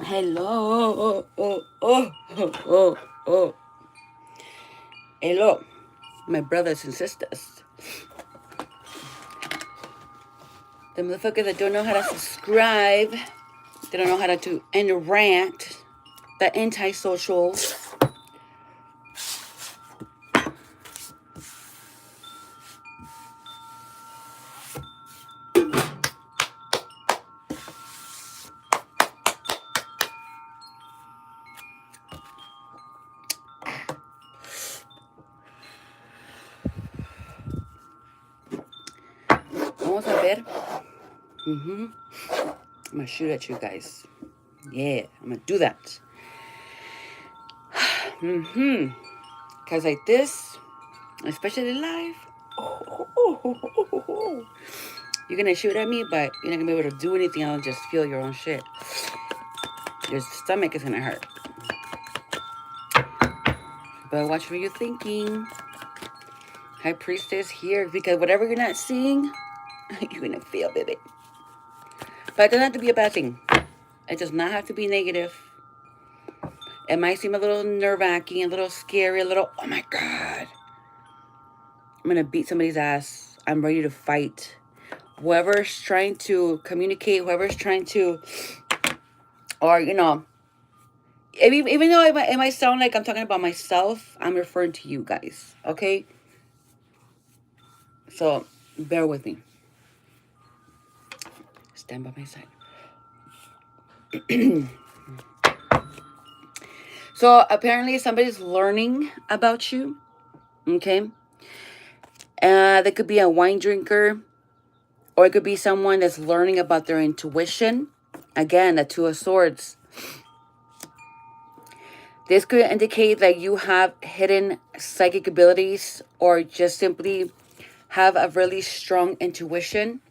Hello. Hello, my brothers and sisters. The motherfuckers that don't know how to subscribe, they don't know how to interact, the antisocial. Vamos a ver. I'm gonna shoot at you guys. Yeah, I'm gonna do that. Cause like this, especially live, you're gonna shoot at me, but you're not gonna be able to do anything. I'll just feel your own shit. Your stomach is gonna hurt. But watch what you're thinking. High Priestess here, because whatever you're not seeing, you're gonna feel, baby. But it doesn't have to be a bad thing. It does not have to be negative. It might seem a little nerve-wracking, a little scary, a little, oh my God. I'm gonna beat somebody's ass. I'm ready to fight. Whoever's trying to communicate, whoever's trying to, or, you know, even though it might sound like I'm talking about myself, I'm referring to you guys, okay? So, bear with me. Stand by my side. So, apparently somebody's learning about you, okay? They could be a wine drinker, or it could be someone that's learning about their intuition. Again, the Two of Swords. This could indicate that you have hidden psychic abilities, or just simply have a really strong intuition,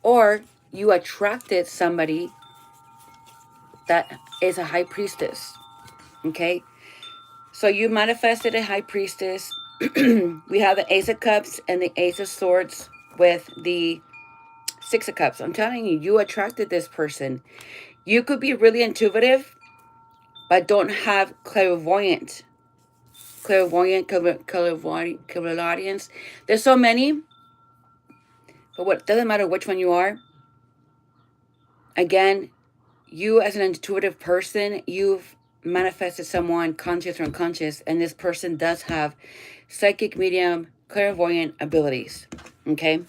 or you attracted somebody that is a high priestess. Okay? So you manifested a high priestess. We have the Ace of Cups and the Ace of Swords with the Six of Cups. I'm telling you, you attracted this person. You could be really intuitive, but don't have clairvoyance. There's so many, but what doesn't matter which one you are. Again, you as an intuitive person, you've manifested someone conscious or unconscious, and this person does have psychic, medium, clairvoyant abilities. Okay?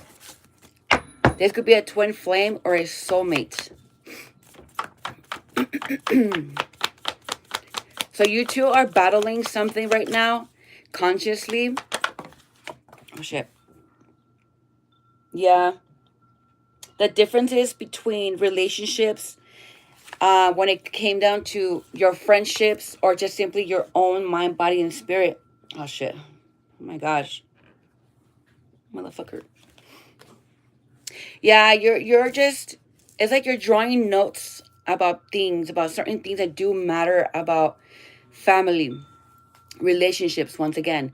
This could be a twin flame or a soulmate. So you two are battling something right now, consciously. Oh, shit. Yeah. The differences between relationships, when it came down to your friendships or just simply your own mind, body, and spirit. Oh, shit. Oh, my gosh. Motherfucker. Yeah, you're just, it's like you're drawing notes about things, about certain things that do matter about family, relationships, once again.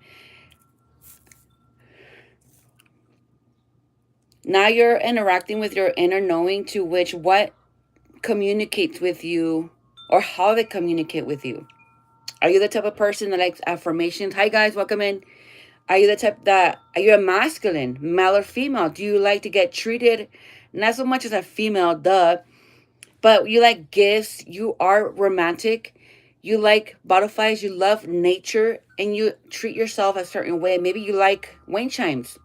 Now you're interacting with your inner knowing, to which what communicates with you or how they communicate with you. Are you the type of person that likes affirmations? Hi guys, welcome in. Are you the type that, are you a masculine, male or female? Do you like to get treated, not so much as a female, but you like gifts, you are romantic, you like butterflies, you love nature, and you treat yourself a certain way. Maybe you like wind chimes,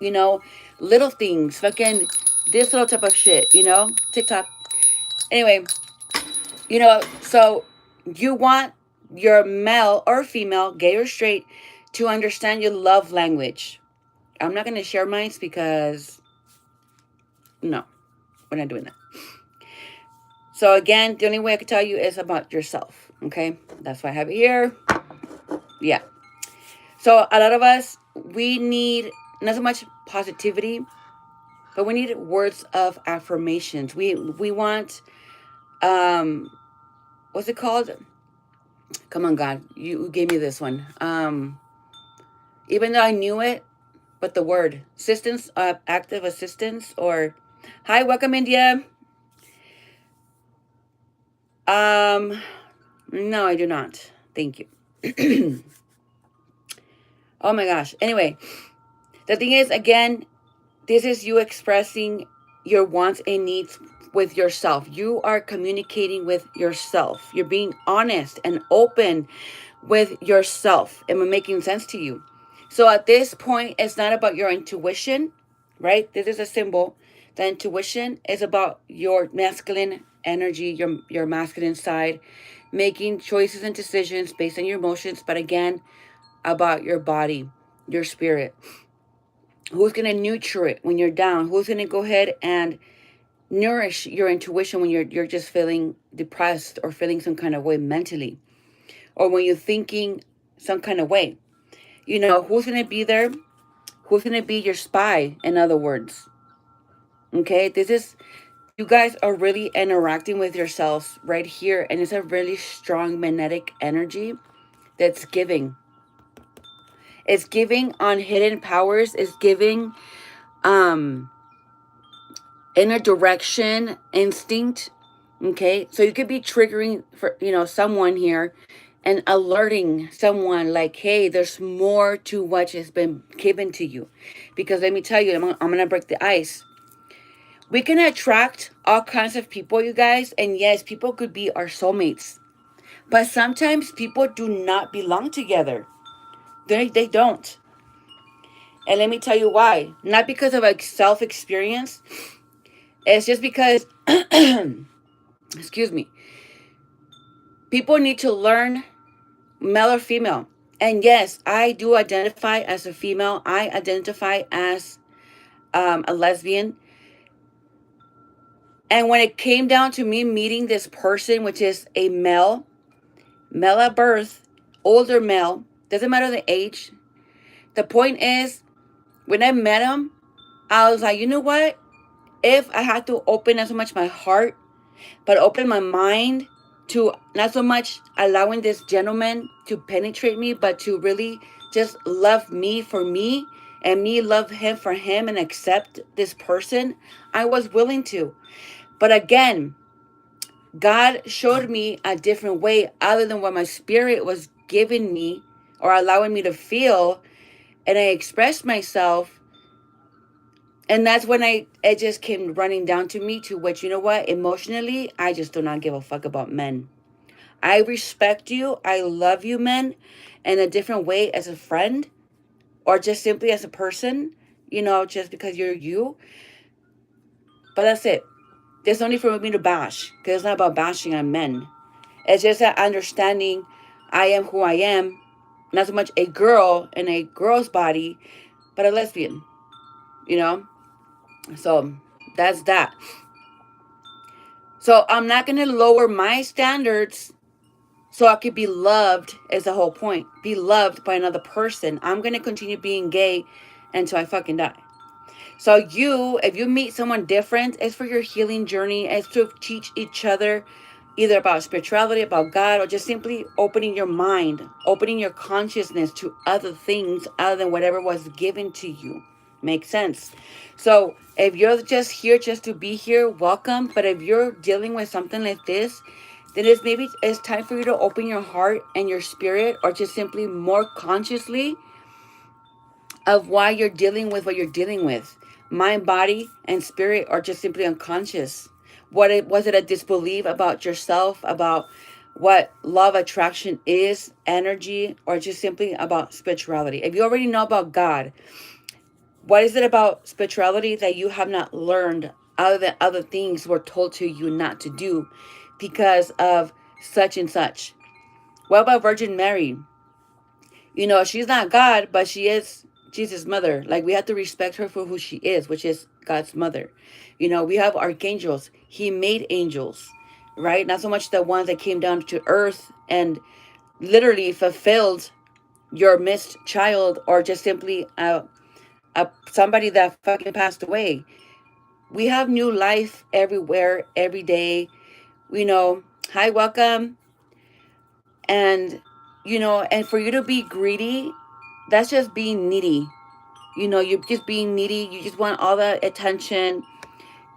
you know, little things, fucking this little type of shit, you know, TikTok. Anyway, you know, so you want your male or female, gay or straight, to understand your love language. I'm not going to share mine because, no, we're not doing that. So again, the only way I can tell you is about yourself, okay? That's why I have it here. Yeah. So a lot of us, we need not so much positivity, but we need words of affirmations. We want, what's it called? Come on, God, you gave me this one. Even though I knew it, but the word assistance, active assistance, or hi, welcome India. No, I do not. Thank you. Oh my gosh. Anyway, the thing is, again, this is you expressing your wants and needs with yourself. You are communicating with yourself. You're being honest and open with yourself. Am I making sense to you? So at this point, it's not about your intuition, right? This is a symbol. The intuition is about your masculine energy, your masculine side, making choices and decisions based on your emotions, but again, about your body, your spirit. Who's going to nurture it when you're down? Who's going to go ahead and nourish your intuition when you're just feeling depressed or feeling some kind of way mentally, or when you're thinking some kind of way? You know, who's going to be there? Who's going to be your spy, in other words? Okay, this is, you guys are really interacting with yourselves right here, and it's a really strong magnetic energy that's giving. It's giving on hidden powers. It's giving inner direction, instinct. Okay, so you could be triggering for, you know, someone here and alerting someone like, hey, there's more to what has been given to you. Because let me tell you, I'm gonna break the ice. We can attract all kinds of people, you guys, and yes, people could be our soulmates, but sometimes people do not belong together. They don't. And let me tell you why. Not because of a self experience. It's just because excuse me, people need to learn, male or female. And yes, I do identify as a female. I identify as a lesbian. And when it came down to me meeting this person, which is a male at birth, older male, doesn't matter the age. The point is, when I met him, I was like, you know what? If I had to open not so much my heart, but open my mind to not so much allowing this gentleman to penetrate me, but to really just love me for me and me love him for him and accept this person, I was willing to. But again, God showed me a different way other than what my spirit was giving me or allowing me to feel. And I expressed myself. And that's when it just came running down to me to which, you know what, emotionally, I just do not give a fuck about men. I respect you. I love you, men, in a different way as a friend or just simply as a person, you know, just because you're you. But that's it. There's no need for me to bash because it's not about bashing on men. It's just that understanding I am who I am, not so much a girl in a girl's body, but a lesbian, you know? So that's that. So I'm not going to lower my standards so I could be loved, is the whole point. Be loved by another person. I'm going to continue being gay until I fucking die. So if you meet someone different, it's for your healing journey. It's to teach each other either about spirituality, about God, or just simply opening your mind, opening your consciousness to other things other than whatever was given to you. Makes sense. So if you're just here just to be here, welcome. But if you're dealing with something like this, then it's time for you to open your heart and your spirit, or just simply more consciously of why you're dealing with what you're dealing with. Mind, body, and spirit are just simply unconscious. Was it a disbelief about yourself, about what love attraction is, energy, or just simply about spirituality? If you already know about God, what is it about spirituality that you have not learned other than other things were told to you not to do because of such and such? What about Virgin Mary? You know, she's not God, but she is Jesus' mother. Like, we have to respect her for who she is, which is God's mother. You know, we have archangels. He made angels, right? Not so much the ones that came down to earth and literally fulfilled your missed child, or just simply somebody that fucking passed away. We have new life everywhere, every day. You know, hi, welcome. And, you know, and for you to be greedy, that's just being needy. You know, you're just being needy. You just want all the attention.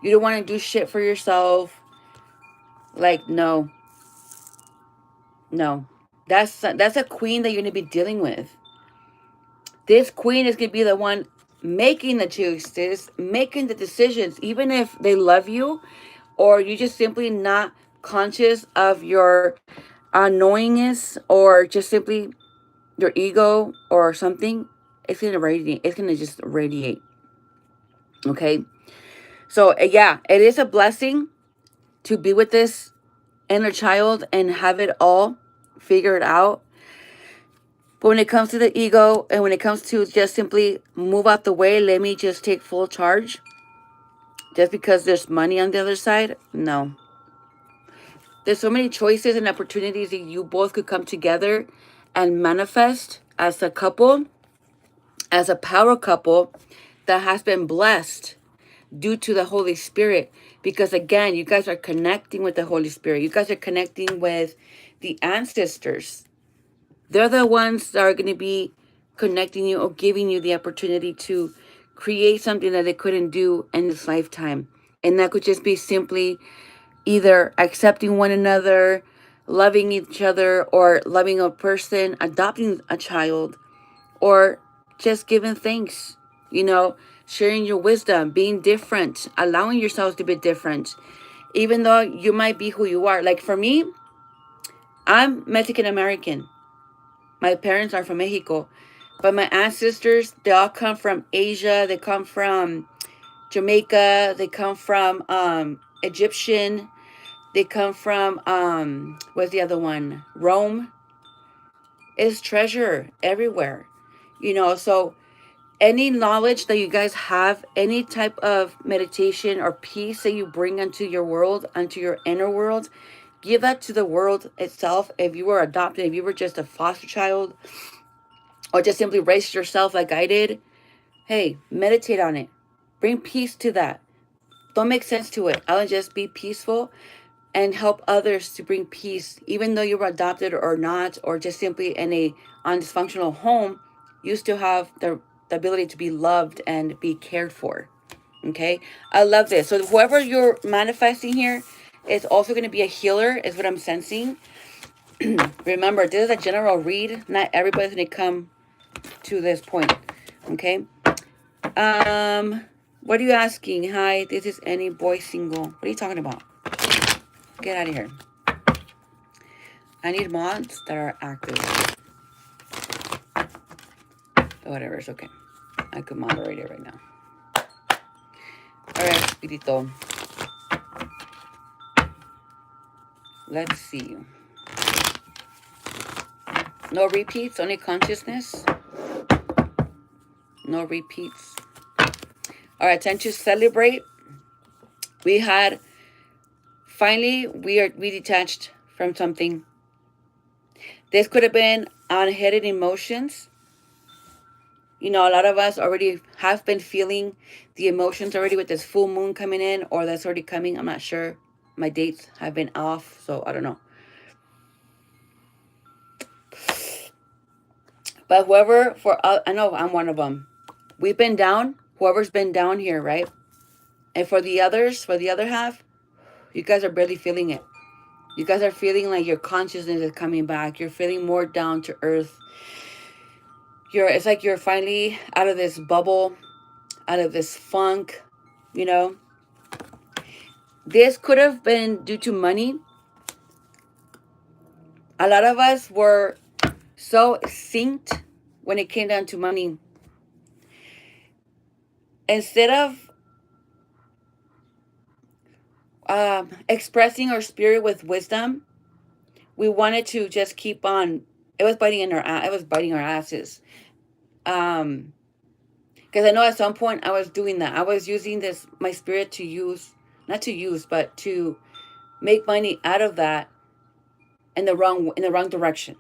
You don't want to do shit for yourself. Like, no. No. That's a queen that you're going to be dealing with. This queen is going to be the one making the choices, making the decisions, even if they love you or you just simply not conscious of your knowingness or just simply your ego or something. It's going to radiate. It's going to just radiate. Okay. So, yeah, it is a blessing to be with this inner child and have it all figured out. But when it comes to the ego and when it comes to just simply move out the way, let me just take full charge just because there's money on the other side, no. There's so many choices and opportunities that you both could come together and manifest as a couple, as a power couple that has been blessed due to the Holy Spirit. Because again, you guys are connecting with the Holy Spirit. You guys are connecting with the ancestors. They're the ones that are going to be connecting you or giving you the opportunity to create something that they couldn't do in this lifetime. And that could just be simply either accepting one another, loving each other, or loving a person, adopting a child, or just giving thanks, sharing your wisdom, being different, allowing yourselves to be different, even though you might be who you are. Like for me, I'm Mexican American. My parents are from Mexico, but my ancestors, they all come from Asia. They come from Jamaica. They come from Egyptian. They come from what's the other one? Rome. Is treasure everywhere. So any knowledge that you guys have, any type of meditation or peace that you bring into your world, into your inner world, give that to the world itself. If you were adopted, if you were just a foster child, or just simply raise yourself like I did, hey, meditate on it. Bring peace to that. Don't make sense to it. I'll just be peaceful and help others to bring peace, even though you were adopted or not, or just simply in a dysfunctional home, you still have the ability to be loved and be cared for. Okay, I love this. So whoever you're manifesting here is also going to be a healer, is what I'm sensing. Remember, this is a general read. Not everybody's going to come to this point. Okay. What are you asking? Hi, this is any boy single. What are you talking about? Get out of here. I need mods that are active. Whatever, it's okay. I could moderate it right now. Alright, Spirito. Let's see. No repeats, only consciousness. No repeats. Alright, time to celebrate. We had finally we detached from something. This could have been unheaded emotions. A lot of us already have been feeling the emotions already with this full moon coming in, or that's already coming. I'm not sure. My dates have been off, so I don't know. But whoever, I know I'm one of them. We've been down. Whoever's been down here, right? And for the others, for the other half, you guys are barely feeling it. You guys are feeling like your consciousness is coming back. You're feeling more down to earth. It's like you're finally out of this bubble, out of this funk, This could have been due to money. A lot of us were so synced when it came down to money. Instead of expressing our spirit with wisdom, we wanted to just keep on. It was biting our asses. Because I know at some point I was doing that. I was using my spirit not to use, but to make money out of that in the wrong direction.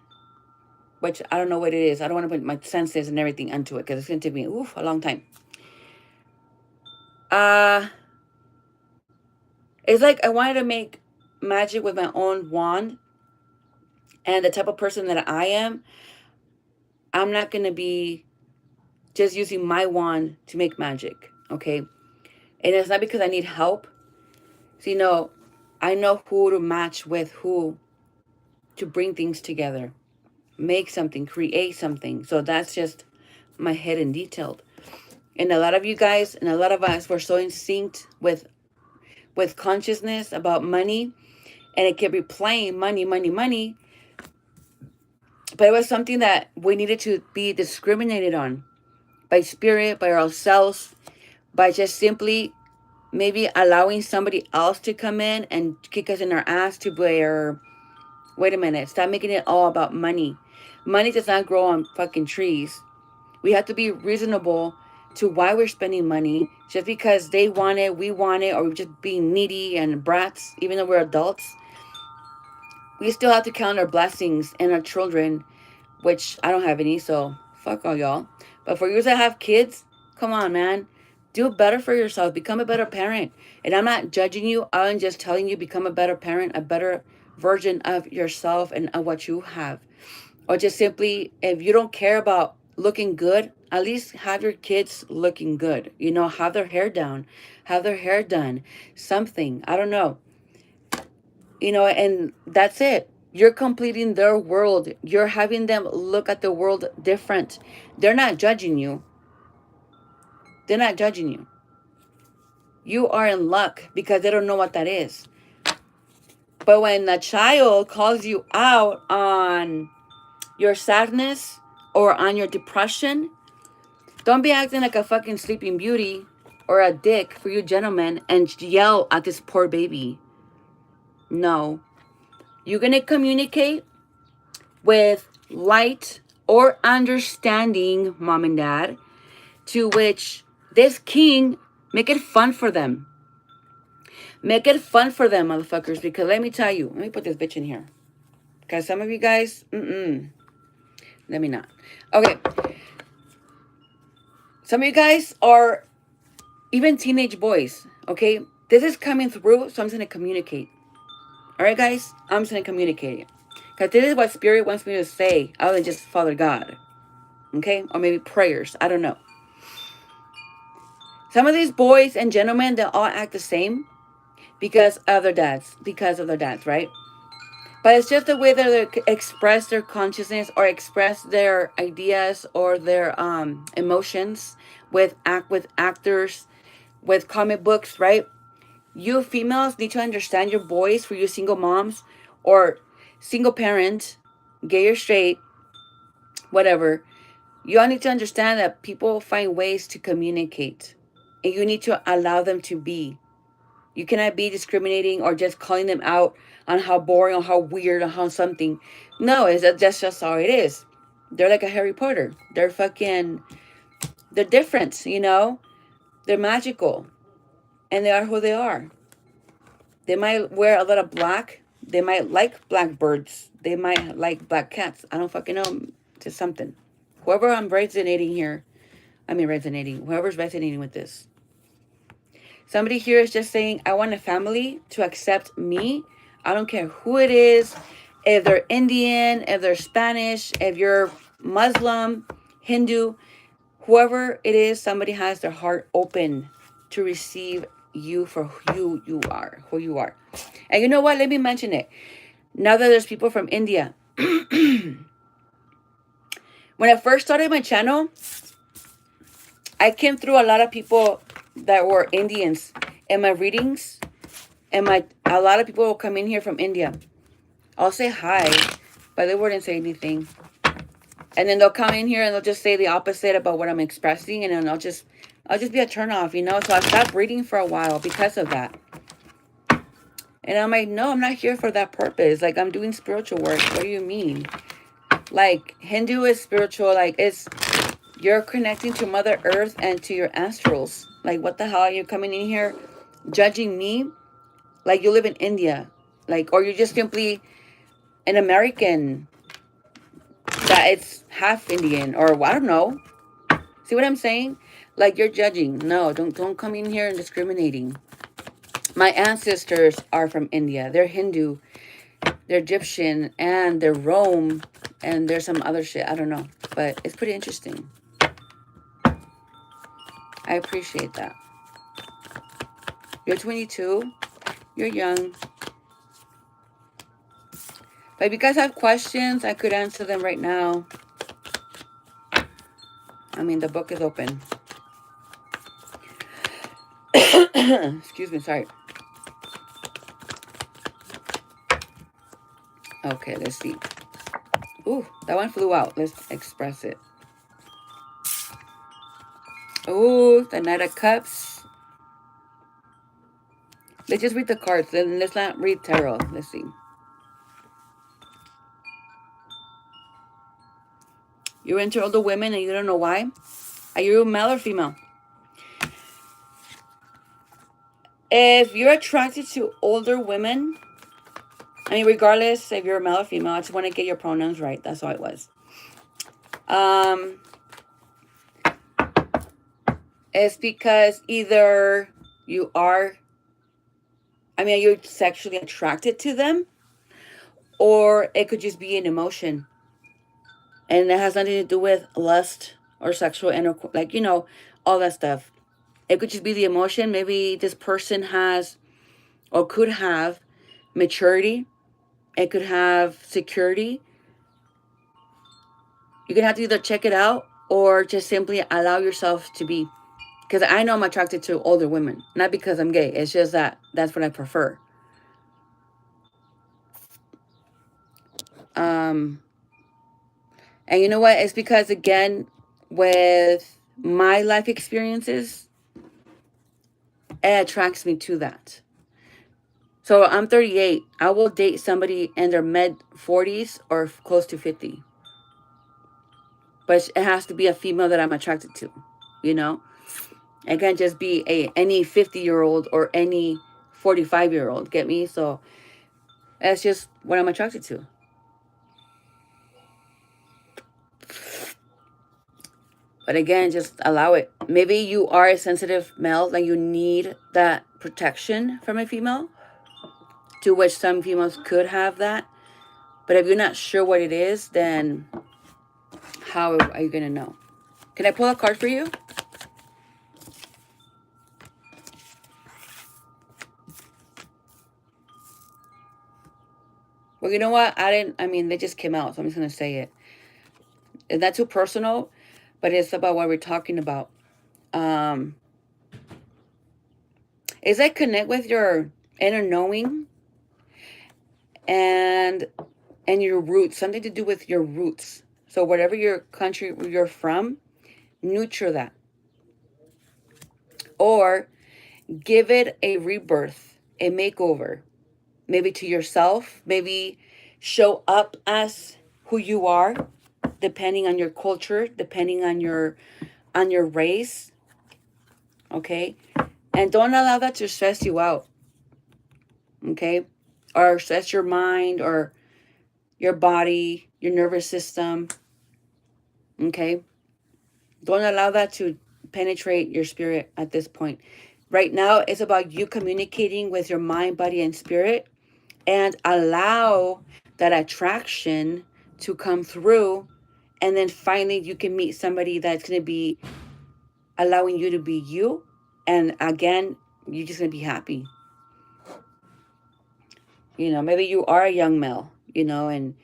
Which I don't know what it is. I don't want to put my senses and everything into it because it's going to take me a long time. It's like I wanted to make magic with my own wand, and the type of person that I am, I'm not going to be just using my wand to make magic, okay? And it's not because I need help. So, I know who to match with who to bring things together, make something, create something. So that's just my hidden detailed. And a lot of you guys and a lot of us were so in sync with consciousness about money, and it kept replaying money, money, money. But it was something that we needed to be discriminated on by spirit, by ourselves, by just simply maybe allowing somebody else to come in and kick us in our ass to where, wait a minute, stop making it all about money. Money does not grow on fucking trees. We have to be reasonable to why we're spending money. Just because they want it, we want it, or we're just being needy and brats, even though we're adults, we still have to count our blessings and our children, which I don't have any, so fuck all y'all. But for you that have kids, come on, man. Do better for yourself. Become a better parent. And I'm not judging you. I'm just telling you, become a better parent, a better version of yourself and of what you have. Or just simply, if you don't care about looking good, at least have your kids looking good. You know, have their hair down, have their hair done, something. I don't know. You know, and that's it. You're completing their world. You're having them look at the world different. They're not judging you. They're not judging you. You are in luck because they don't know what that is. But when a child calls you out on your sadness or on your depression, don't be acting like a fucking sleeping beauty or a dick for you gentlemen and yell at this poor baby. No. You're going to communicate with light or understanding, mom and dad, to which this king, make it fun for them. Make it fun for them, motherfuckers, because let me tell you, let me put this bitch in here. Because some of you guys, let me not. Okay. Some of you guys are even teenage boys, okay? This is coming through, so I'm just going to communicate. All right, guys? I'm just going to communicate it. Because this is what Spirit wants me to say, other than just Father God. Okay? Or maybe prayers. I don't know. Some of these boys and gentlemen, they all act the same because of their dads. Because of their dads, right? But it's just the way that they express their consciousness or express their ideas or their emotions with actors, with comic books, right? You females need to understand your boys, for you single moms or single parent, gay or straight, whatever. You all need to understand that people find ways to communicate. And you need to allow them to be. You cannot be discriminating or just calling them out on how boring or how weird or how something. No, that's just how it is. They're like a Harry Potter. They're different, you know? They're magical. And they are who they are. They might wear a lot of black. They might like black birds. They might like black cats. I don't fucking know. Just something. Whoever I'm resonating here. Whoever's resonating with this. Somebody here is just saying, I want a family to accept me. I don't care who it is. If they're Indian, if they're Spanish, if you're Muslim, Hindu, whoever it is, somebody has their heart open to receive you for who you are. And you know what? Let me mention it. Now that there's people from India. When I first started my channel, I came through a lot of people that were Indians in my readings, and a lot of people will come in here from India. I'll say hi, but they wouldn't say anything. And then they'll come in here and they'll just say the opposite about what I'm expressing, and then I'll just be a turnoff, you know. So I stopped reading for a while because of that. And I'm like, no, I'm not here for that purpose. Like, I'm doing spiritual work. What do you mean? Like, Hindu is spiritual. Like, you're connecting to Mother Earth and to your astrals. Like, what the hell are you coming in here judging me? Like, you live in India. Like, or you're just simply an American that it's half Indian, or I don't know. See what I'm saying? Like, you're judging. No, don't come in here and discriminating. My ancestors are from India. They're Hindu, they're Egyptian, and they're Rome, and there's some other shit. I don't know, but it's pretty interesting. I appreciate that. You're 22. You're young. But if you guys have questions, I could answer them right now. I mean, the book is open. Excuse me, sorry. Okay, let's see. Ooh, that one flew out. Let's express it. Ooh, the Knight of Cups. Let's just read the cards. Let's not read tarot. Let's see. You're into older women and you don't know why? Are you male or female? If you're attracted to older women, I mean, regardless if you're male or female, I just want to get your pronouns right. That's all it was. It's because either you are, you're sexually attracted to them, or it could just be an emotion. And it has nothing to do with lust or sexual intercourse, like, all that stuff. It could just be the emotion. Maybe this person has or could have maturity. It could have security. You're going to have to either check it out or just simply allow yourself to be. Because I know I'm attracted to older women. Not because I'm gay. It's just that that's what I prefer. And you know what? It's because, again, with my life experiences, it attracts me to that. So I'm 38. I will date somebody in their mid 40s or close to 50. But it has to be a female that I'm attracted to, It can't just be any 50-year-old or any 45-year-old. Get me? So that's just what I'm attracted to. But again, just allow it. Maybe you are a sensitive male, like you need that protection from a female, to which some females could have that. But if you're not sure what it is, then how are you going to know? Can I pull a card for you? Well, you know what? They just came out, so I'm just going to say it. It's not too personal, but it's about what we're talking about. Is that connect with your inner knowing and your roots, something to do with your roots. So whatever your country you're from, nurture that. Or give it a rebirth, a makeover. Maybe to yourself, maybe show up as who you are, depending on your culture, depending on your race. Okay? And don't allow that to stress you out. Okay? Or stress your mind or your body, your nervous system. Okay? Don't allow that to penetrate your spirit at this point. Right now, it's about you communicating with your mind, body, and spirit, and allow that attraction to come through. And then finally, you can meet somebody that's going to be allowing you to be you. And again, you're just going to be happy. Maybe you are a young male, and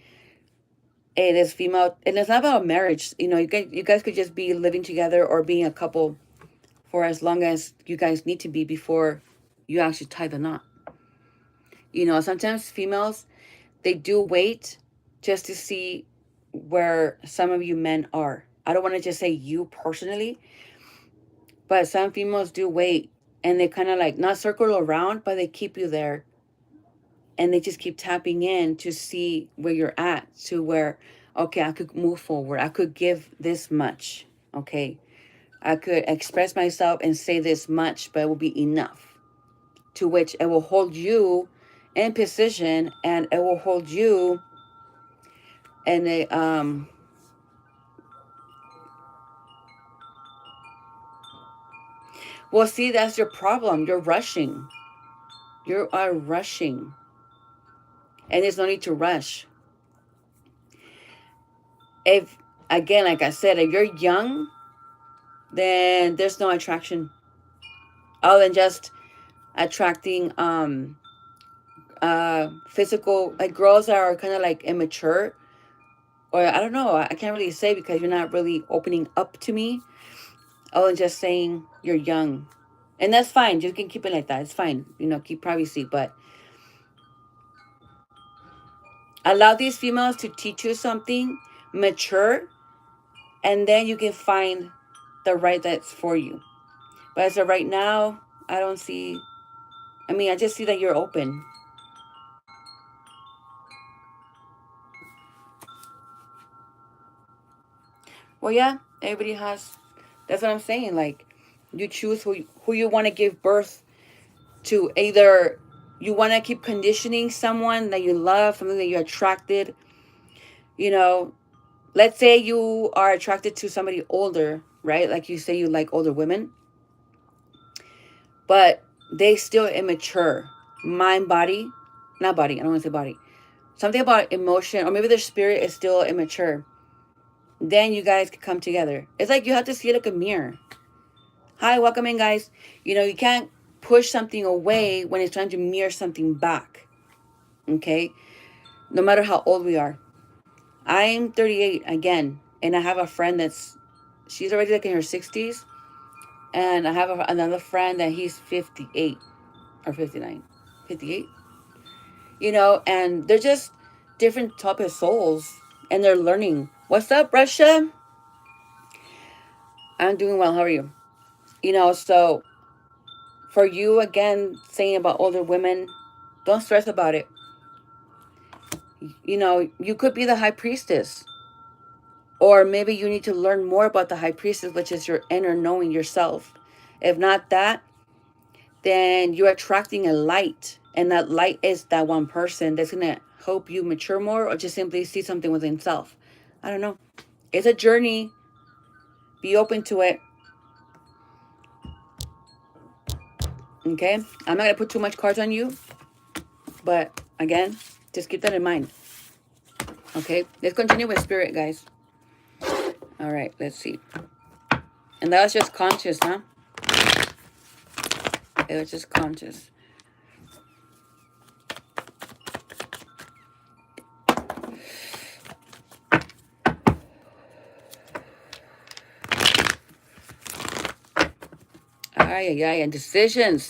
hey, this female, and it's not about marriage. You guys could just be living together or being a couple for as long as you guys need to be before you actually tie the knot. Sometimes females, they do wait just to see where some of you men are. I don't want to just say you personally, but some females do wait, and they kind of like not circle around, but they keep you there. And they just keep tapping in to see where you're at, to where, okay, I could move forward. I could give this much. Okay. I could express myself and say this much, but it will be enough. To which it will hold you in position, and it will hold you in a well, see, that's your problem. You're rushing. You are rushing. And there's no need to rush. If, again, like I said, if you're young, then there's no attraction other than just attracting physical, like girls that are kind of like immature, or I don't know, I can't really say because you're not really opening up to me. Oh, and just saying you're young. And that's fine. You can keep it like that. It's fine. You know, keep privacy. But allow these females to teach you something, mature, and then you can find the right that's for you. But as of right now, I don't see, I mean, I just see that you're open. Well, yeah, everybody has, that's what I'm saying. Like, you choose who you want to give birth to. Either you want to keep conditioning someone that you love, something that you're attracted, you know, let's say you are attracted to somebody older, right? Like you say you like older women, but they still immature. Mind, body, not body, I don't want to say body. Something about emotion, or maybe their spirit is still immature. Then you guys can come together. It's like you have to see it like a mirror. Hi, welcome in, guys. You know, you can't push something away when it's trying to mirror something back. Okay? No matter how old we are. I'm 38 again, and I have a friend she's already like in her 60s, and I have another friend that he's 58 or 59, 58. You know, and they're just different type of souls, and they're learning. What's up, Russia? I'm doing well. How are you? You know, so for you again saying about older women, don't stress about it. You know, you could be the high priestess. Or maybe you need to learn more about the high priestess, which is your inner knowing yourself. If not that, then you're attracting a light. And that light is that one person that's going to help you mature more or just simply see something within self. I don't know. It's a journey. Be open to it. Okay? I'm not going to put too much cards on you. But again, just keep that in mind. Okay? Let's continue with spirit, guys. All right, let's see. And that was just conscious, huh? It was just conscious.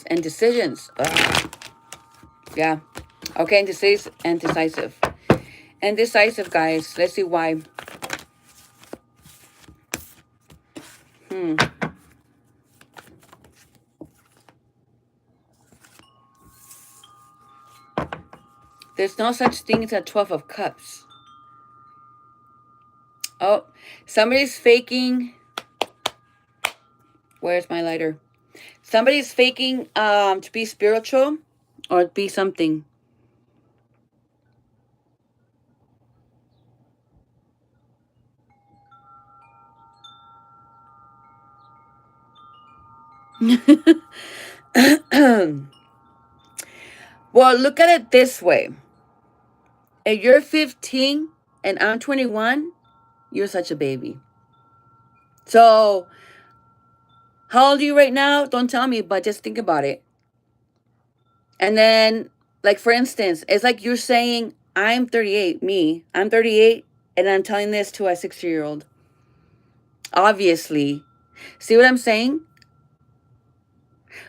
And decisions. Yeah. Okay, and decisive. And decisive, guys. Let's see why. There's no such thing as a 12 of Cups. Oh, somebody's faking. Where's my lighter? Somebody's faking to be spiritual or be something. Well, look at it this way. If you're 15 and I'm 21, you're such a baby. So, how old are you right now? Don't tell me, but just think about it. And then, like, for instance, it's like you're saying, I'm 38, I'm 38, and I'm telling this to a 60-year-old. Obviously. See what I'm saying?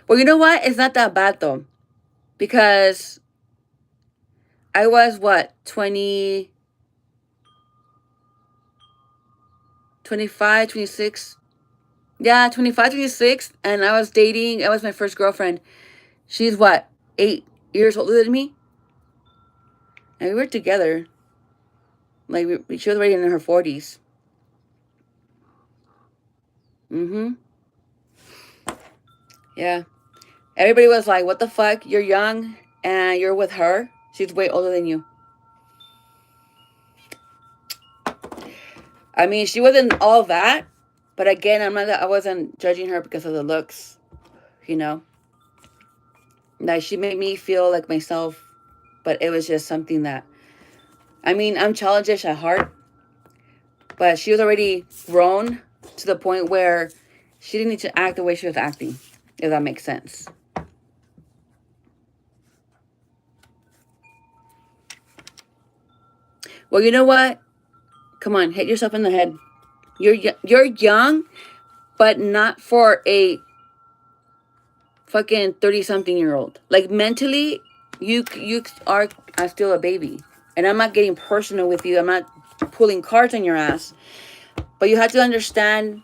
Well, you know what? It's not that bad, though. Because I was, what, 20, 25, 26? Yeah, 25, 26. And I was my first girlfriend. She's, what, 8 years older than me? And we were together. Like, she was already in her 40s. Mm-hmm. Yeah. Everybody was like, what the fuck? You're young and you're with her? She's way older than you. I mean, she wasn't all that. But again, I wasn't judging her because of the looks. You know? Like, she made me feel like myself. But it was just something that... I mean, I'm childish at heart. But she was already grown to the point where she didn't need to act the way she was acting. If that makes sense. Well, you know what? Come on, hit yourself in the head. You're young, but not for a fucking 30-something-year-old. Like mentally, you are still a baby. And I'm not getting personal with you. I'm not pulling cards on your ass. But you have to understand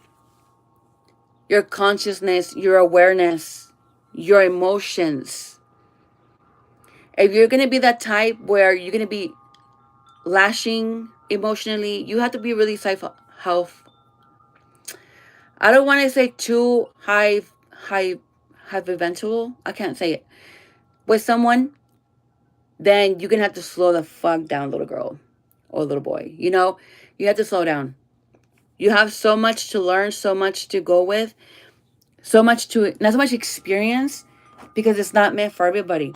your consciousness, your awareness, your emotions. If you're going to be that type where you're going to be lashing emotionally, you have to be really self. I don't want to say too high eventual. I can't say it. With someone, then you're going to have to slow the fuck down, little girl or little boy. You know, you have to slow down. You have so much to learn, so much to go with, not so much experience, because it's not meant for everybody.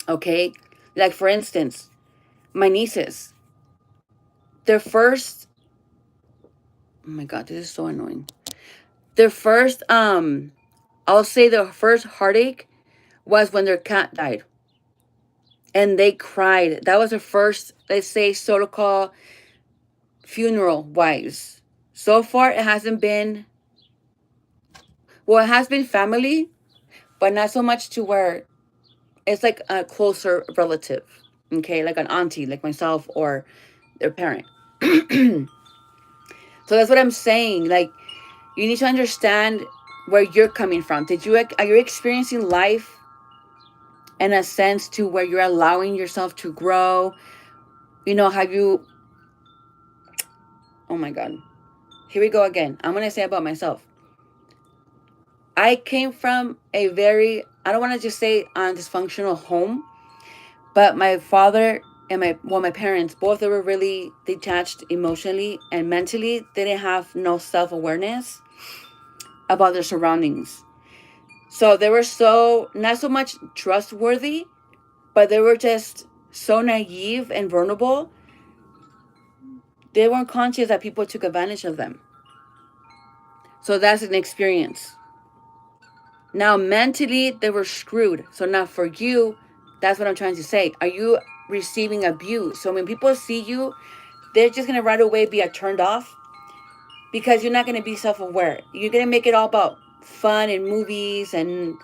Okay? Like, for instance, my nieces, their first, oh my God, this is so annoying. Their first, I'll say the first heartache was when their cat died. And they cried. That was their first, let's say, so-called funeral wise. So far, it hasn't been, well, it has been family, but not so much to where it's like a closer relative. Okay, like an auntie, like myself, or their parent. So that's what I'm saying. Like, you need to understand where you're coming from. Are you experiencing life in a sense to where you're allowing yourself to grow? You know, have you, oh my God, here we go again. I'm going to say about myself. I came from a very, I don't want to just say dysfunctional home, but my father and my parents, both they were really detached emotionally and mentally. They didn't have no self-awareness about their surroundings. So they were so, not so much trustworthy, but they were just so naive and vulnerable. They weren't conscious that people took advantage of them. So that's an experience. Now, mentally, they were screwed. So now for you, that's what I'm trying to say. Are you receiving abuse? So when people see you, they're just going to right away be turned off because you're not going to be self-aware. You're going to make it all about fun and movies and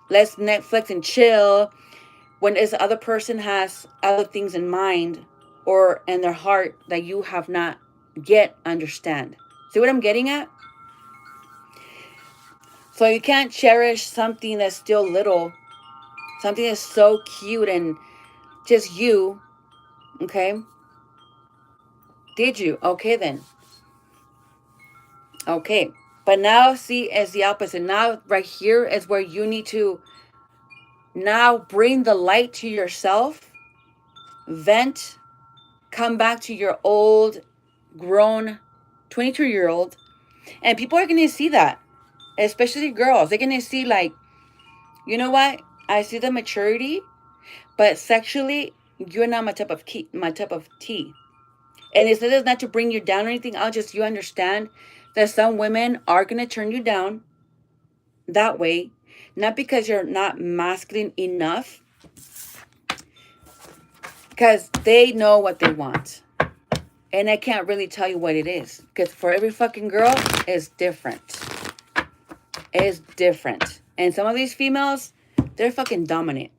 let's Netflix and chill, when this other person has other things in mind or in their heart that you have not yet understand. See what I'm getting at? So you can't cherish something that's still little, something that's so cute and just you. Okay? Did you? Okay then. Okay. But now see as the opposite. Now right here is where you need to now bring the light to yourself, vent, come back to your old grown 22-year-old, and people are going to see that, especially girls. They're going to see like, you know what? I see the maturity, but sexually, you're not my type of tea. And it's not to bring you down or anything. I'll just, you understand that some women are going to turn you down that way, not because you're not masculine enough, because they know what they want. And I can't really tell you what it is, because for every fucking girl, it's different. It's different. And some of these females, they're fucking dominant.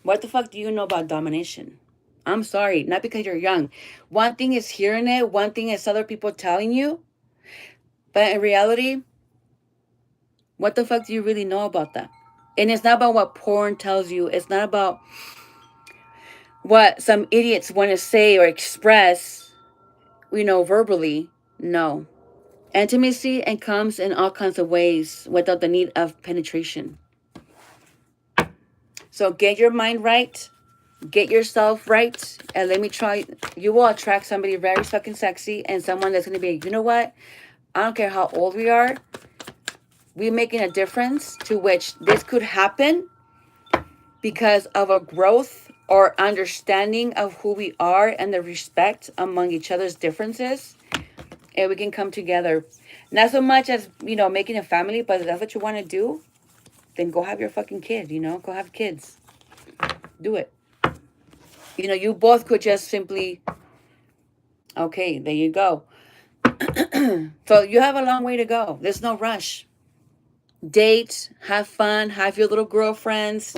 What the fuck do you know about domination? I'm sorry, not because you're young. One thing is hearing it, one thing is other people telling you. But in reality, what the fuck do you really know about that? And it's not about what porn tells you. It's not about what some idiots want to say or express, verbally. No. Intimacy and comes in all kinds of ways without the need of penetration. So get your mind right. Get yourself right. And let me try. You will attract somebody very fucking sexy and someone that's going to be, you know what? I don't care how old we are. We're making a difference to which this could happen because of a growth or understanding of who we are and the respect among each other's differences. And we can come together. Not so much as, making a family, but if that's what you want to do, then go have your fucking kid, go have kids. Do it. You both could just simply Okay, there you go. So you have a long way to go. There's no rush. Date, have fun, have your little girlfriends.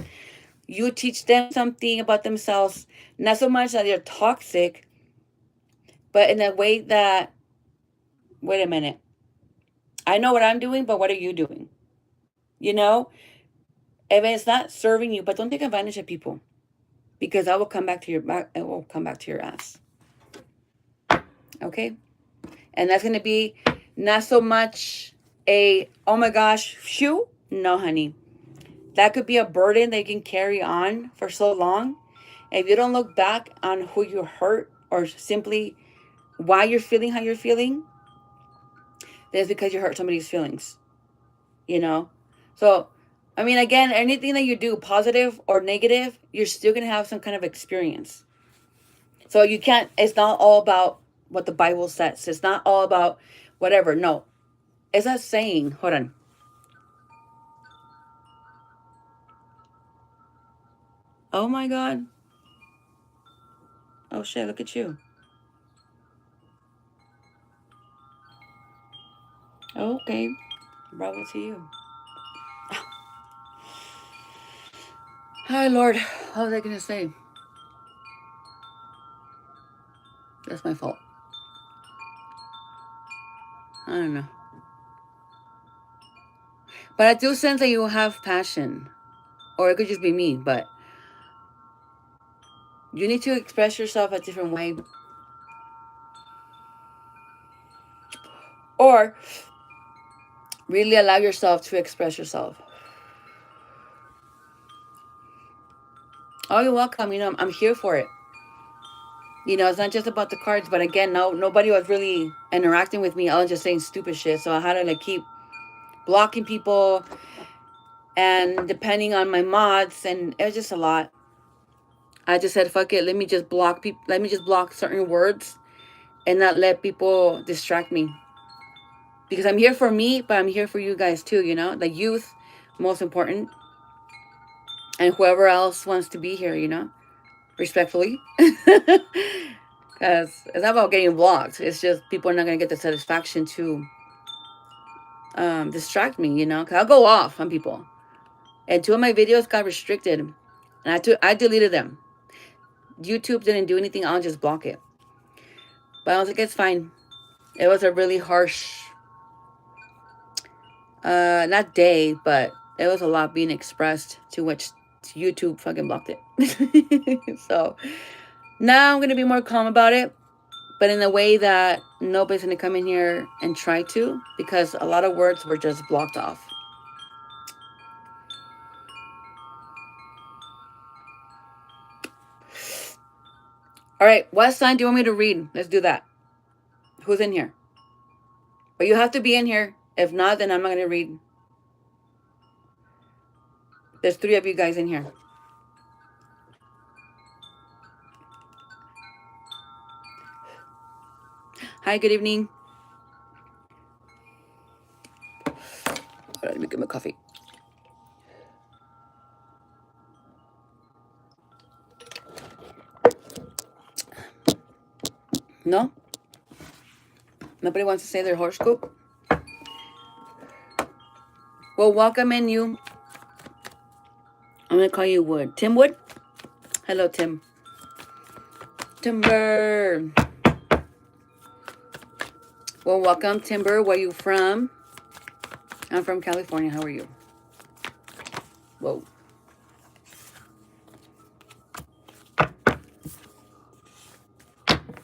You teach them something about themselves. Not so much that they're toxic, but in a way that, wait a minute, I know what I'm doing, but what are you doing? You know, if it's not serving you, but don't take advantage of people, because I will come back to your back. It will come back to your ass. Okay, and that's gonna be not so much a oh my gosh shoe. No, honey, that could be a burden that you can carry on for so long. If you don't look back on who you hurt or simply why you're feeling how you're feeling, then it's because you hurt somebody's feelings. You know, so I mean, again, anything that you do, positive or negative, you're still gonna have some kind of experience. So you can't. It's not all about what the Bible says. It's not all about whatever. No, it's not saying. Hold on. Oh my God. Oh shit. Look at you. Okay. Bravo to you. Hi, Lord. What was I gonna say? That's my fault. I don't know. But I do sense that you have passion. Or it could just be me, but you need to express yourself a different way. Or really allow yourself to express yourself. Oh, you're welcome. You know, I'm here for it. You know, it's not just about the cards, but again, no, nobody was really interacting with me. I was just saying stupid shit. So I had to like keep blocking people and depending on my mods, and it was just a lot. I just said, fuck it, let me just block people, let me just block certain words and not let people distract me. Because I'm here for me, but I'm here for you guys too, you know? The youth, most important. And whoever else wants to be here, you know? Respectfully. Because it's not about getting blocked. It's just people are not going to get the satisfaction to distract me, you know? Because I'll go off on people. And two of my videos got restricted. And I deleted them. YouTube didn't do anything. I'll just block it. But I was like, it's fine. It was a really harsh, not day, but it was a lot being expressed to which YouTube fucking blocked it. So now I'm going to be more calm about it, but in a way that nobody's going to come in here and try to, because a lot of words were just blocked off. All right, what sign do you want me to read? Let's do that. Who's in here? But you have to be in here. If not, then I'm not going to read. There's 3 of you guys in here. Hi, good evening. Let me get my coffee. No? Nobody wants to say their horoscope? Well, welcome in you. I'm going to call you Wood. Tim Wood? Hello, Tim. Timber. Well, welcome, Timber. Where are you from? I'm from California. How are you? Whoa.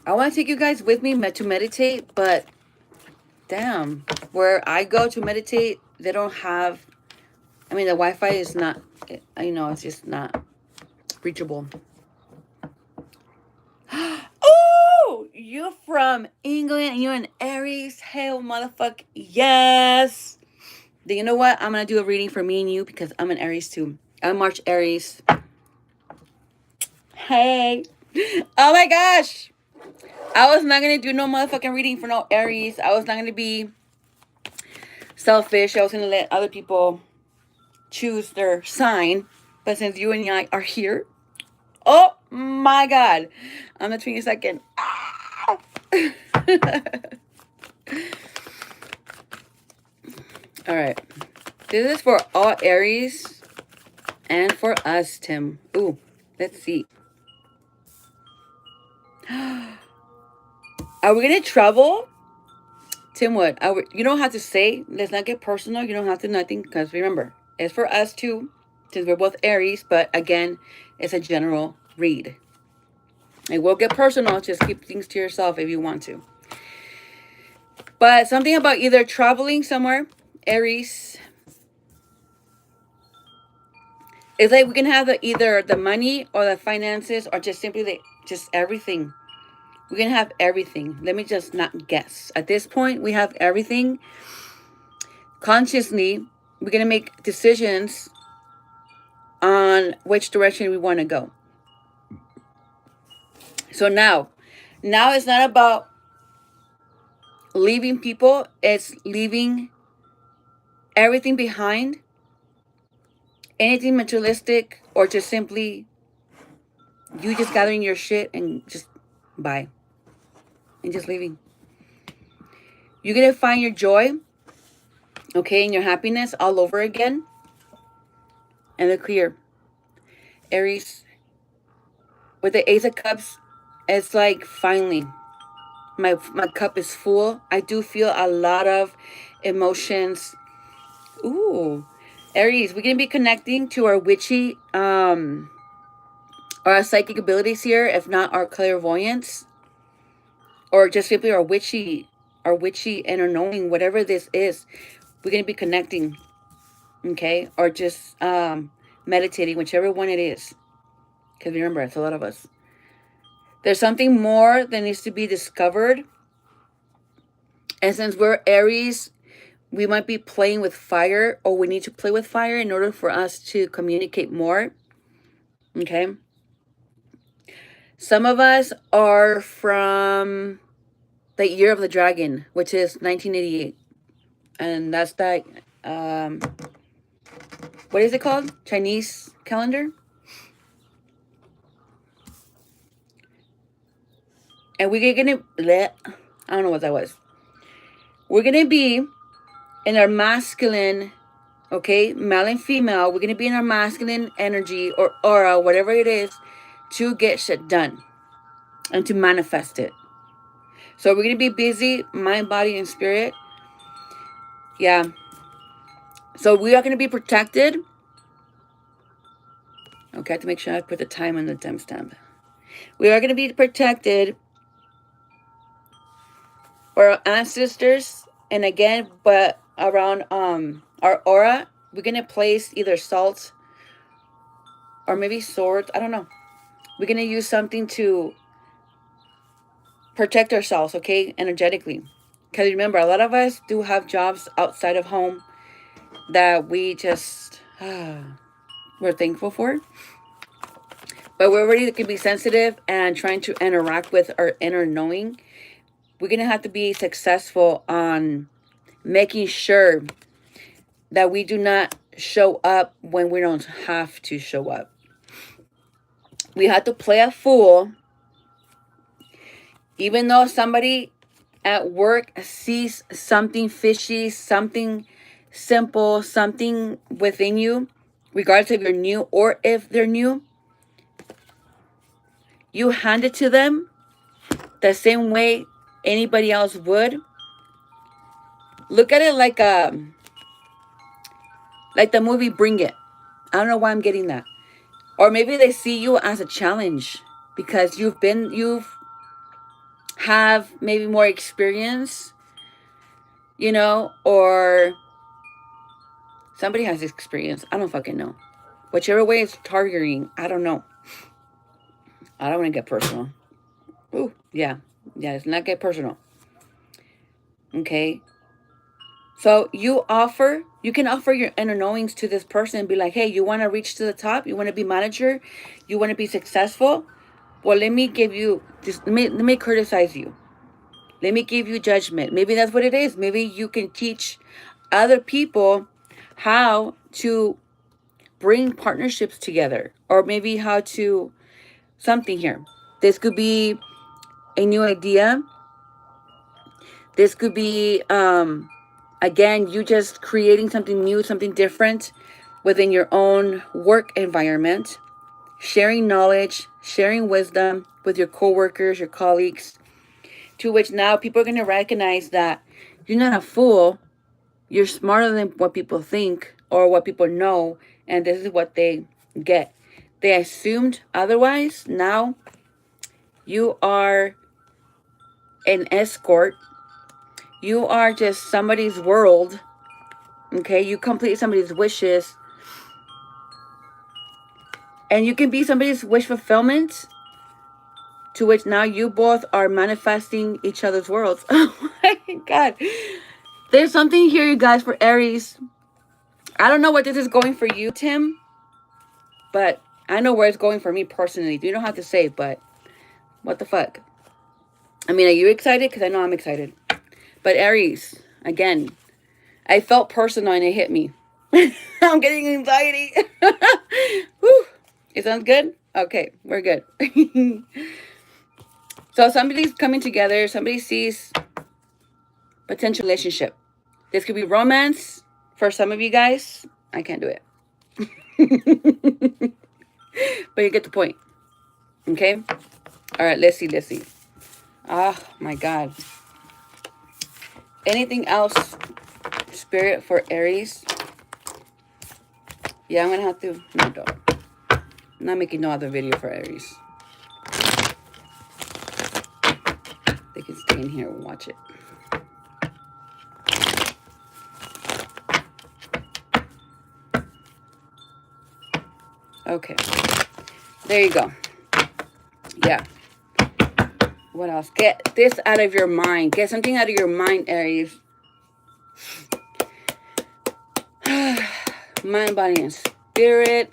I want to take you guys with me to meditate, but damn, where I go to meditate, they don't have, I mean, the Wi-Fi is not, you know, it's just not reachable. Oh, you're from England and you're an Aries. Hell, motherfucker. Yes. Then you know what? I'm going to do a reading for me and you because I'm an Aries too. I'm March Aries. Hey. Oh my gosh. I was not going to do no motherfucking reading for no Aries. I was not going to be selfish. I was going to let other people choose their sign. But since you and I are here, oh my God. On the 22nd. All right. This is for all Aries and for us, Tim. Ooh, let's see. Are we going to travel? Tim, what? You don't have to say. Let's not get personal. You don't have to nothing. Because remember, it's for us too. Since we're both Aries. But again, it's a general read. It will get personal. Just keep things to yourself if you want to. But something about either traveling somewhere, Aries. It's like we can have either the money or the finances or just simply just everything. We can have everything. Let me just not guess. At this point, we have everything. Consciously, we're going to make decisions on which direction we want to go. So now it's not about leaving people. It's leaving everything behind. Anything materialistic or just simply you just gathering your shit and just bye. And just leaving. You're going to find your joy, okay, and your happiness all over again. And the clear. Aries, with the Ace of Cups, it's like finally, my cup is full. I do feel a lot of emotions. Ooh. Aries, we're going to be connecting to our witchy, or our psychic abilities here, if not our clairvoyance. Or just simply our witchy inner knowing, whatever this is, we're going to be connecting, okay? Or just meditating, whichever one it is. Because remember, it's a lot of us. There's something more that needs to be discovered. And since we're Aries, we might be playing with fire, or we need to play with fire in order for us to communicate more, okay? Some of us are from the year of the dragon, which is 1988. And that's that, what is it called? Chinese calendar? And we're going to, I don't know what that was. We're going to be in our masculine, okay, male and female. We're going to be in our masculine energy or aura, whatever it is, to get shit done and to manifest it. So we're going to be busy, mind, body, and spirit. Yeah. So we are going to be protected. Okay, I have to make sure I put the time on the timestamp. We are going to be protected for our ancestors. And again, but around our aura, we're going to place either salt or maybe swords. I don't know. We're going to use something to protect ourselves, okay, energetically. Because remember, a lot of us do have jobs outside of home that we just, we're thankful for. But we're ready to be sensitive and trying to interact with our inner knowing. We're going to have to be successful on making sure that we do not show up when we don't have to show up. We have to play a fool. Even though somebody at work sees something fishy, something simple, something within you, regardless if you're new or if they're new, you hand it to them the same way anybody else would. Look at it like the movie Bring It. I don't know why I'm getting that. Or maybe they see you as a challenge because you've have maybe more experience, you know, or somebody has experience. I don't fucking know. Whichever way it's targeting, I don't know. I don't want to get personal. Ooh, yeah. Yeah, let's not get personal. Okay. So you can offer your inner knowings to this person and be like, hey, you want to reach to the top? You want to be manager? You want to be successful? Well, let me give you, just let me criticize you. Let me give you judgment. Maybe that's what it is. Maybe you can teach other people how to bring partnerships together, or maybe how to something here. This could be a new idea This could be, again, you just creating something new, something different within your own work environment, sharing knowledge, sharing wisdom with your coworkers, your colleagues, to which now people are going to recognize that you're not a fool. You're smarter than what people think or what people know, and this is what they get. They assumed otherwise. Now you are an escort. You are just somebody's world. Okay, you complete somebody's wishes, and you can be somebody's wish fulfillment, to which now you both are manifesting each other's worlds. Oh my God. There's something here, you guys, for Aries. I don't know what this is going for you, Tim, but I know where it's going for me personally. You don't have to say, but what the fuck? I mean, are you excited? Because I know I'm excited. But Aries, again, I felt personal and it hit me. I'm getting anxiety. Whew. It sounds good? Okay, we're good. So somebody's coming together. Somebody sees potential relationship. This could be romance for some of you guys. I can't do it. But you get the point. Okay? All right, let's see. Oh, my God. Anything else, Spirit, for Aries? Yeah, I'm going to have to... No, don't. I'm not making no other video for Aries. They can stay in here and watch it. Okay. There you go. Yeah. What else? Get this out of your mind. Get something out of your mind, Aries. Mind, body, and spirit.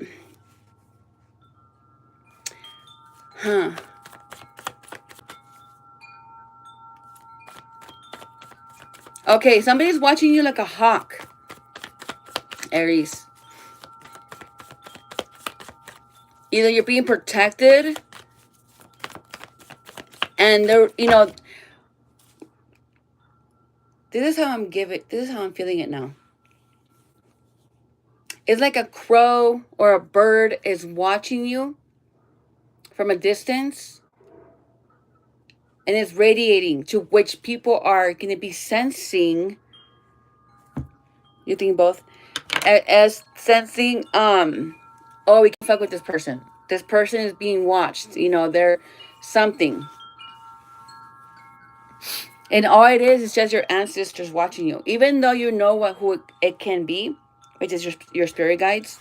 Huh. Okay, somebody's watching you like a hawk, Aries. Either you're being protected, and they're, you know, this is how I'm feeling it now. It's like a crow or a bird is watching you from a distance, and it's radiating, to which people are going to be sensing. You think both? As sensing, oh, we can fuck with this person. This person is being watched. You know, they're something. And all it is just your ancestors watching you. Even though you know who it can be, which is your spirit guides.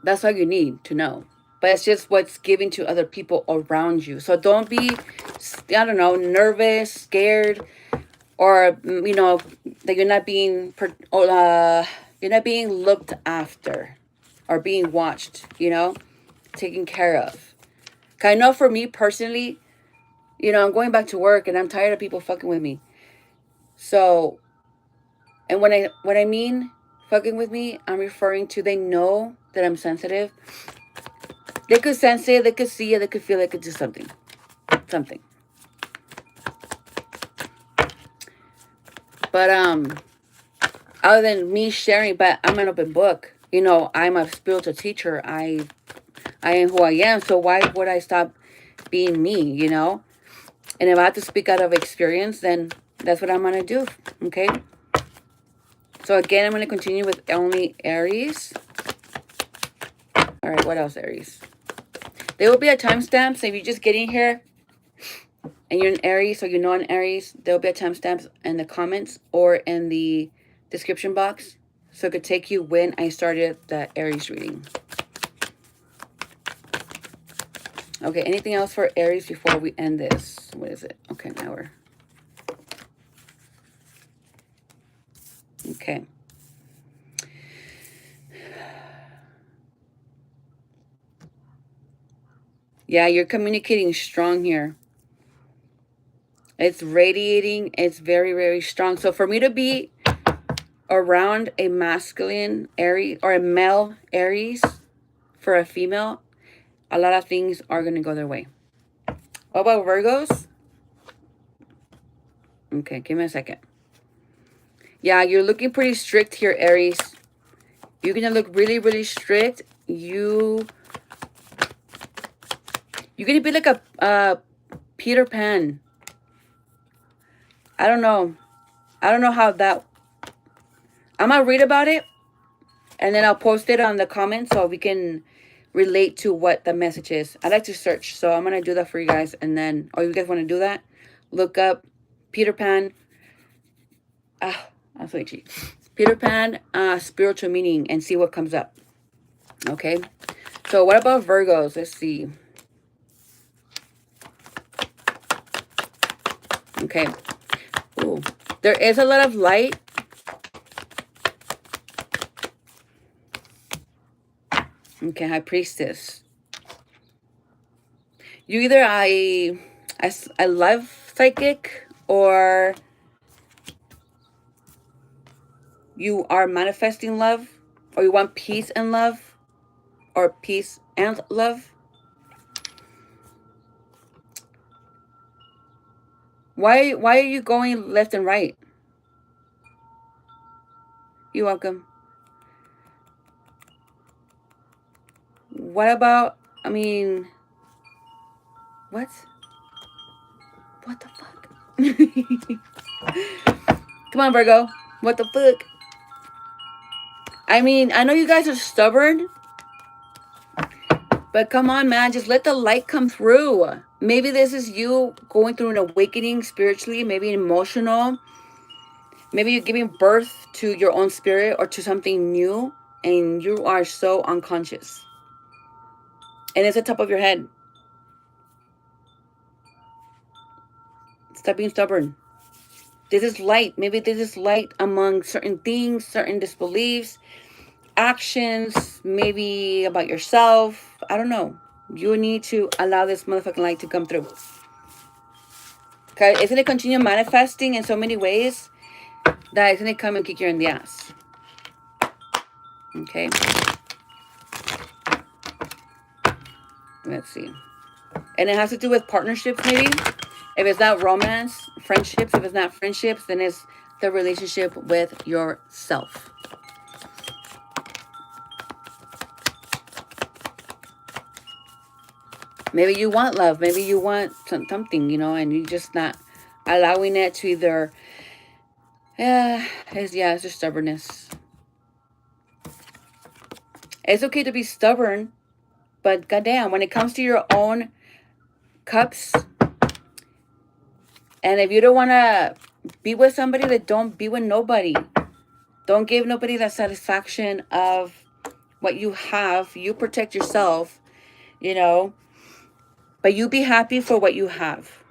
That's all you need to know. But it's just what's given to other people around you. So don't be, I don't know, nervous, scared, or, you know, that you're not being looked after or being watched, you know, taken care of. 'Cause I know for me personally, you know, I'm going back to work and I'm tired of people fucking with me. So, and when I mean fucking with me, I'm referring to they know that I'm sensitive. They could sense it, they could see it, they could feel it, they could do something. But other than me sharing, but I'm an open book. You know, I'm a spiritual teacher. I am who I am. So why would I stop being me, you know? And if I have to speak out of experience, then that's what I'm going to do, okay? So again, I'm going to continue with only Aries. All right, what else, Aries? There will be a timestamp, so if you just get in here and you're an Aries, so you know an Aries, there will be a timestamp in the comments or in the description box. So it could take you when I started the Aries reading. Okay, anything else for Aries before we end this? What is it? Okay, an hour. Okay. Yeah, you're communicating strong here. It's radiating. It's very, very strong. So for me to be around a masculine Aries or a male Aries for a female, a lot of things are going to go their way. What about Virgos? Okay, give me a second. Yeah, you're looking pretty strict here, Aries. You're going to look really, really strict. You're going to be like a Peter Pan. I don't know. I don't know how that... I'm going to read about it. And then I'll post it on the comments so we can relate to what the message is. I like to search. So I'm going to do that for you guys. And then... Oh, you guys want to do that? Look up Peter Pan. That's way cheap. Peter Pan, spiritual meaning, and see what comes up. Okay. So what about Virgos? Let's see. Okay. Ooh. There is a lot of light. Okay, High Priestess. You either a love psychic, or you are manifesting love, or you want peace and love, or peace and love. Why are you going left and right? You're welcome. What about, I mean, what? What the fuck? Come on, Virgo. What the fuck? I mean, I know you guys are stubborn, but come on, man. Just let the light come through. Maybe this is you going through an awakening spiritually, maybe emotional. Maybe you're giving birth to your own spirit or to something new, and you are so unconscious. And it's the top of your head. Stop being stubborn. This is light. Maybe this is light among certain things, certain disbeliefs, actions, maybe about yourself. I don't know. You need to allow this motherfucking light to come through. Okay? Isn't it continue manifesting in so many ways that isn't it come and kick you in the ass? Okay? Let's see. And it has to do with partnerships, maybe. If it's not romance, friendships. If it's not friendships, then it's the relationship with yourself. Maybe you want love. Maybe you want something, you know, and you're just not allowing it to either... it's just stubbornness. It's okay to be stubborn, but goddamn, when it comes to your own cups, and if you don't want to be with somebody, then don't be with nobody. Don't give nobody that satisfaction of what you have. You protect yourself, you know, but you be happy for what you have.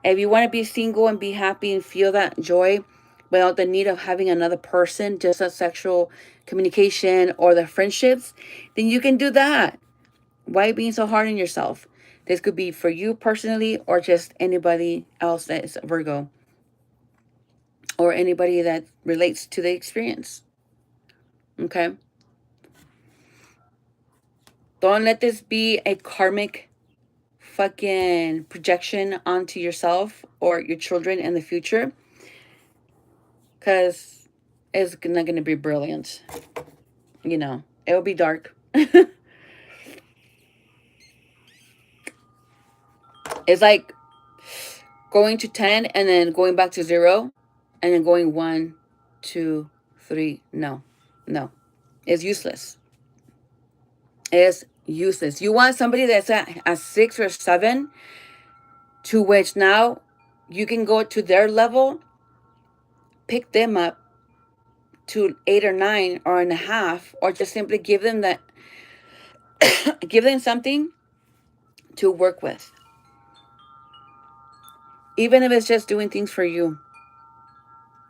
If you want to be single and be happy and feel that joy without the need of having another person, just a sexual communication or the friendships, then you can do that. Why being so hard on yourself? This could be for you personally or just anybody else that is a Virgo. Or anybody that relates to the experience. Okay? Don't let this be a karmic fucking projection onto yourself or your children in the future. Because it's not going to be brilliant. You know, it will be dark. It's like going to 10 and then going back to 0 and then going 1, 2, 3. No. It's useless. It's useless. You want somebody that's at a 6 or 7, to which now you can go to their level, pick them up to 8 or 9 or and a half, or just simply give them that, give them something to work with. Even if it's just doing things for you.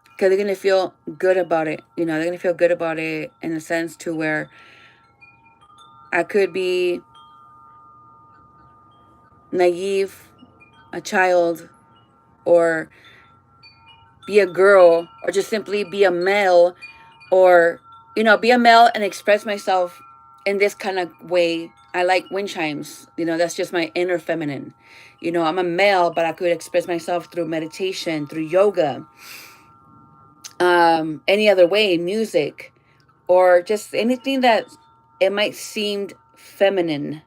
Because they're going to feel good about it. You know, they're going to feel good about it in a sense to where I could be naive, a child, or be a girl, or just simply be a male, or, you know, be a male and express myself in this kind of way I like wind chimes. You know, that's just my inner feminine. You know, I'm a male, but I could express myself through meditation, through yoga, any other way, music, or just anything that it might seem feminine,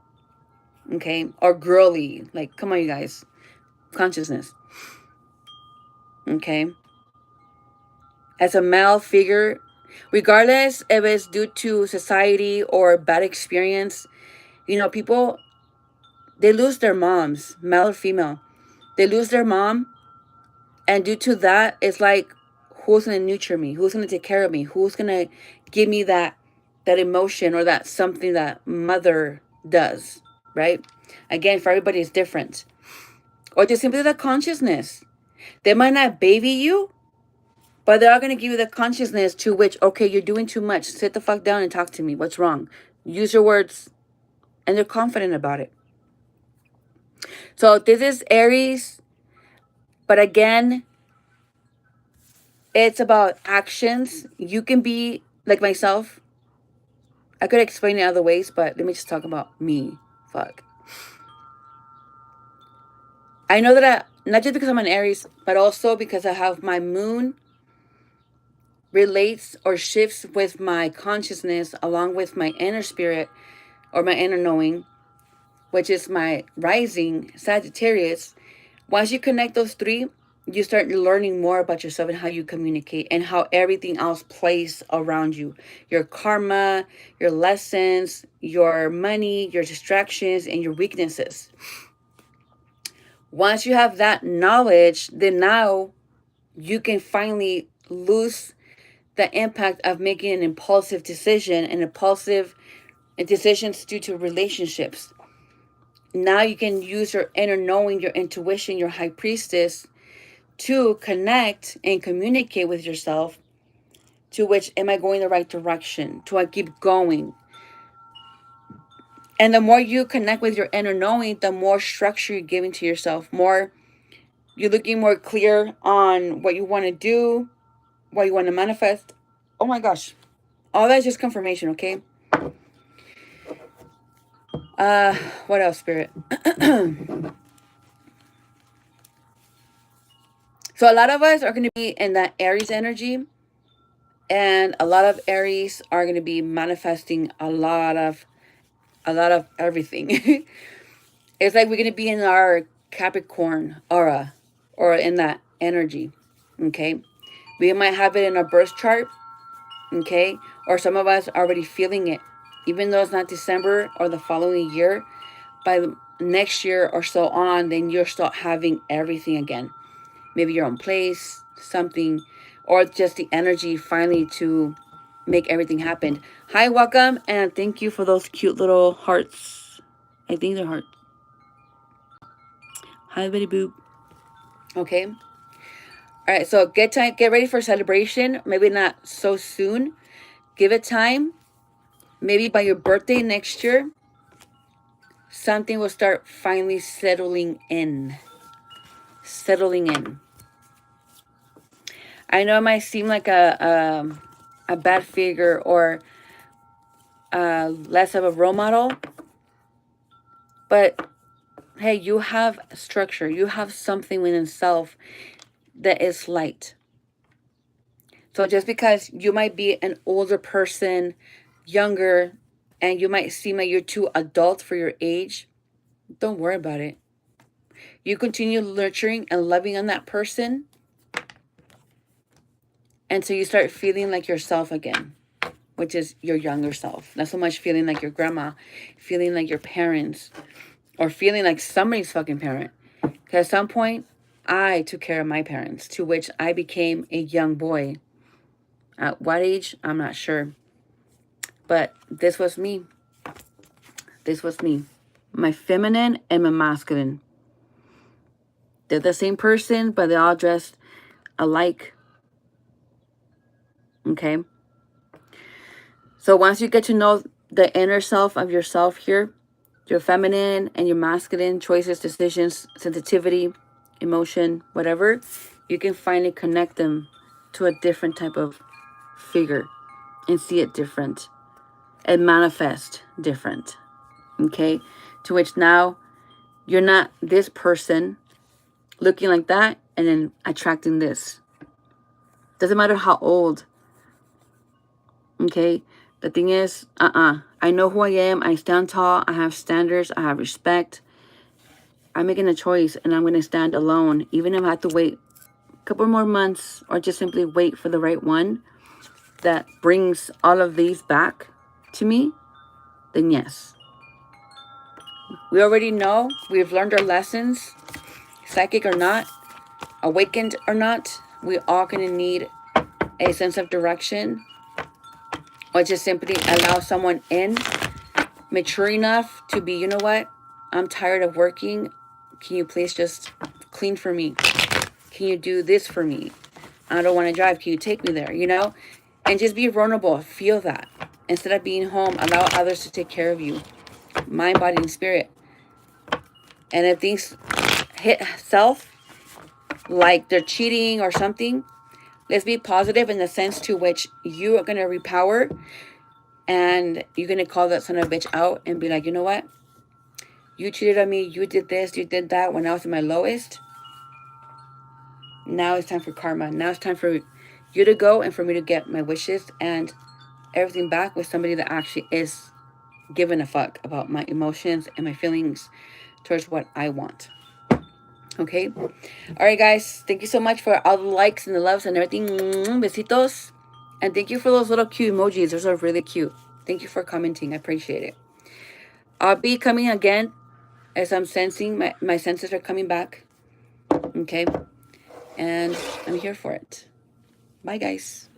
okay, or girly. Like, come on, you guys, consciousness, okay. As a male figure, regardless if it's due to society or bad experience, you know, people, they lose their moms, male or female. They lose their mom, and due to that, it's like, who's gonna nurture me? Who's gonna take care of me? Who's gonna give me that emotion or that something that mother does, right? Again, for everybody, it's different. Or just simply the consciousness. They might not baby you, but they are gonna give you the consciousness to which, okay, you're doing too much. Sit the fuck down and talk to me. What's wrong? Use your words, and they're confident about it. So this is Aries, but again, it's about actions. You can be like myself. I could explain it other ways, but let me just talk about me. Fuck. I know that not just because I'm an Aries, but also because I have my moon relates or shifts with my consciousness along with my inner spirit or my inner knowing, which is my rising Sagittarius. Once you connect those three, you start learning more about yourself and how you communicate and how everything else plays around you. Your karma, your lessons, your money, your distractions, and your weaknesses. Once you have that knowledge, then now you can finally lose the impact of making an impulsive decision and impulsive decisions due to relationships. Now you can use your inner knowing, your intuition, your high priestess to connect and communicate with yourself, to which, am I going the right direction? Do I keep going? And the more you connect with your inner knowing, the more structure you're giving to yourself, more you're looking more clear on what you want to do, what you want to manifest. Oh my gosh. All that's just confirmation, okay? What else, Spirit? So a lot of us are going to be in that Aries energy, and a lot of Aries are going to be manifesting a lot of everything. It's like we're going to be in our Capricorn aura or in that energy, okay? We might have it in our birth chart, okay? Or some of us are already feeling it. Even though it's not December or the following year, by the next year or so on, then you'll start having everything again. Maybe your own place, something, or just the energy finally to make everything happen. Hi, welcome, and thank you for those cute little hearts. I think they're hearts. Hi, Betty Boop. Okay. All right, so get ready for celebration. Maybe not so soon. Give it time. Maybe by your birthday next year, something will start finally settling in. Settling in. I know it might seem like a bad figure or less of a role model, but hey, you have structure. You have something within self that is light. So just because you might be an older person, younger, and you might seem like you're too adult for your age, don't worry about it. You continue nurturing and loving on that person until you start feeling like yourself again, which is your younger self. Not so much feeling like your grandma, feeling like your parents, or feeling like somebody's fucking parent. Because at some point, I took care of my parents, to which I became a young boy. At what age? I'm not sure. But this was me. This was me. My feminine and my masculine. They're the same person, but they're all dressed alike. Okay? So once you get to know the inner self of yourself here, your feminine and your masculine choices, decisions, sensitivity, emotion, whatever, you can finally connect them to a different type of figure and see it different and manifest different. Okay? To which now you're not this person looking like that and then attracting this. Doesn't matter how old. Okay? The thing is, I know who I am. I stand tall. I have standards. I have respect. I'm making a choice and I'm going to stand alone. Even if I have to wait a couple more months or just simply wait for the right one that brings all of these back to me, then yes. We already know. We've learned our lessons. Psychic or not, awakened or not, we all going to need a sense of direction, or just simply allow someone in mature enough to be, you know what, I'm tired of working. Can you please just clean for me? Can you do this for me? I don't want to drive. Can you take me there? You know, and just be vulnerable. Feel that. Instead of being home, allow others to take care of you. Mind, body, and spirit. And if things hit self, like they're cheating or something, let's be positive in the sense to which you are going to repower and you're going to call that son of a bitch out and be like, you know what? You cheated on me. You did this. You did that when I was at my lowest. Now it's time for karma. Now it's time for you to go and for me to get my wishes and everything back with somebody that actually is giving a fuck about my emotions and my feelings towards what I want. Okay? All right, guys. Thank you so much for all the likes and the loves and everything. Besitos. And thank you for those little cute emojis. Those are really cute. Thank you for commenting. I appreciate it. I'll be coming again as I'm sensing my senses are coming back. Okay? And I'm here for it. Bye, guys.